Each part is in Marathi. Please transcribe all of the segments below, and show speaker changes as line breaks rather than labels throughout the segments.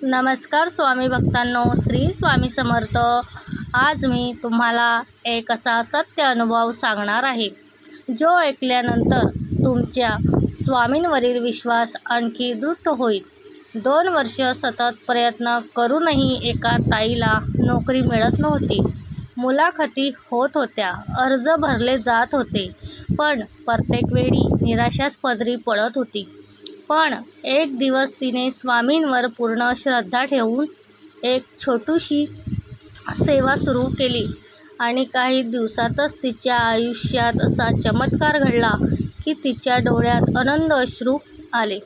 नमस्कार स्वामी भक्तांनो, श्री स्वामी समर्थ। आज मी तुम्हाला एक असा सत्य अनुभव सांगणार आहे, जो ऐकल्यानंतर तुमच्या स्वामींवरील विश्वास आणखी दृढ होईल। 2 वर्ष सतत प्रयत्न करूनही एका ताईला नोकरी मिळत नव्हती। मुलाखती होत होत्या, अर्ज भरले जात होते, पण प्रत्येक वेळी निराशाच पदरी पडत होती। पण एक दिवस तिने स्वामींवर पूर्ण श्रद्धा ठेवून एक छोटीशी सेवा सुरू केली आणि काही दिवसातच तिच्या आयुष्यात असा चमत्कार घडला की तिच्या डोळ्यात आनंद अश्रू आले।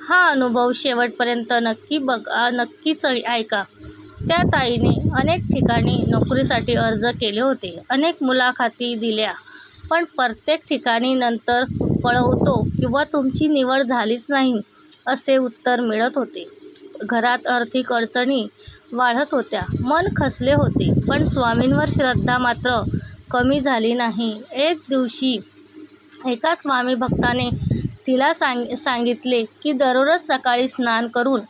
हा अनुभव शेवटपर्यंत नक्कीच ऐका। त्या ताईने अनेक ठिकाणी नोकरीसाठी अर्ज केले होते, अनेक मुलाखती दिल्या, पण प्रत्येक ठिकाणी नंतर कळवतो किंवा तुमची निवड झालीच नाही असे उत्तर मिळत होते। घरात आर्थिक अडचणी वाढत होत्या, मन खचले होते, पण स्वामींवर श्रद्धा मात्र कमी झाली नाही। एक दिवशी एका स्वामी भक्ताने तिला सांगितले की दररोज सकाळी स्नान करून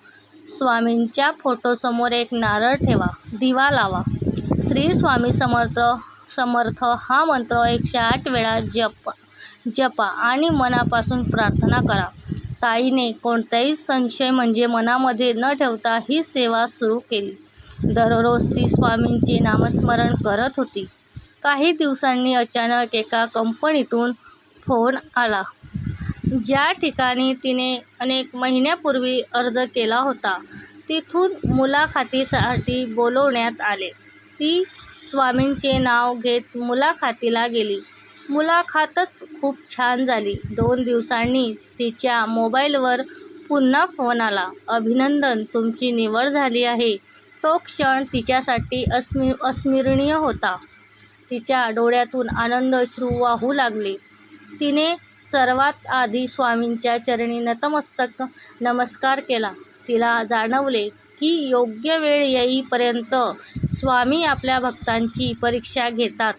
स्वामींच्या फोटोसमोर एक नारळ ठेवा, दिवा लावा, श्री स्वामी समर्थ हा मंत्र 108 वेळा जपा आणि मनापासून प्रार्थना करा। ताईने कोणताही संशय मनामध्ये न ठेवता ही सेवा सुरू केली। दररोज ती स्वामींचे नामस्मरण करत होती। काही दिवसांनी अचानक एका कंपनीतून फोन आला, ज्या ठिकाणी तिने अनेक महिन्यापूर्वी अर्ज केला होता, तिथून मुलाखतीसाठी बोलवण्यात आले। ती स्वामींचे नाव घेत मुलाखतीला गेली। मुलाखतच खूप छान झाली। 2 दिवसांनी तिच्या मोबाईलवर पुन्हा फोन आला, अभिनंदन, तुमची निवड झाली आहे। तो क्षण तिच्यासाठी अविस्मरणीय होता। तिच्या डोळ्यातून आनंद अश्रू वाहू लागले। तिने सर्वात आधी स्वामींच्या चरणी नतमस्तक नमस्कार केला। तिला जाणवले की योग्य वेळ येईपर्यंत स्वामी आपल्या भक्तांची परीक्षा घेतात,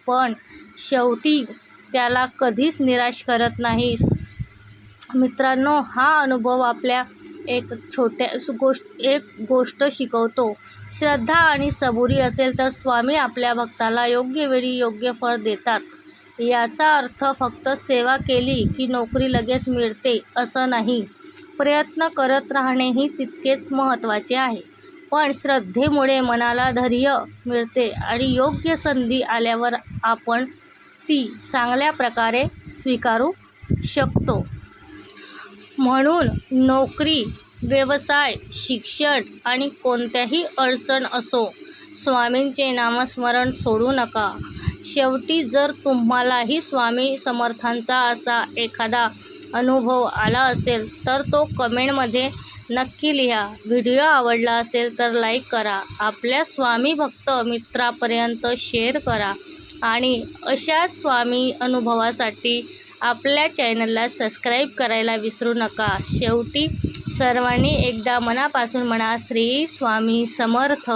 पण शेवटी त्याला कधीच निराश करत नाहीत। मित्रांनो, हा अनुभव आपल्याला एक गोष्ट शिकवतो, श्रद्धा आणि सबुरी असेल तर स्वामी आपल्या भक्ताला योग्य वेळी योग्य फळ देतात। याचा अर्थ फक्त सेवा केली की नोकरी लगेच मिळते असं नाही, प्रयत्न करत राहणेही तितकेच महत्त्वाचे आहे। पण श्रद्धेमुळे मनाला धैर्य मिळते आणि योग्य संधी आल्यावर आपण ती चांगल्या प्रकारे स्वीकारू शकतो। म्हणून नोकरी, व्यवसाय, शिक्षण आणि कोणतीही अडचण असो, स्वामींचे नामस्मरण सोडू नका। शेवटी जर तुम्हालाही स्वामी समर्थांचा असा एखादा अनुभव आला असेल तर तो कमेंटमध्ये नक्की लिहा। व्हिडिओ आवडला असेल तर लाईक करा, आपल्या स्वामी भक्त मित्रांपर्यंत शेअर करा आणि अशा स्वामी अनुभवासाठी आपल्या चॅनलला सबस्क्राईब करायला विसरू नका। शेवटी सर्वांनी एकदा मनापासून म्हणा, श्री स्वामी समर्थ।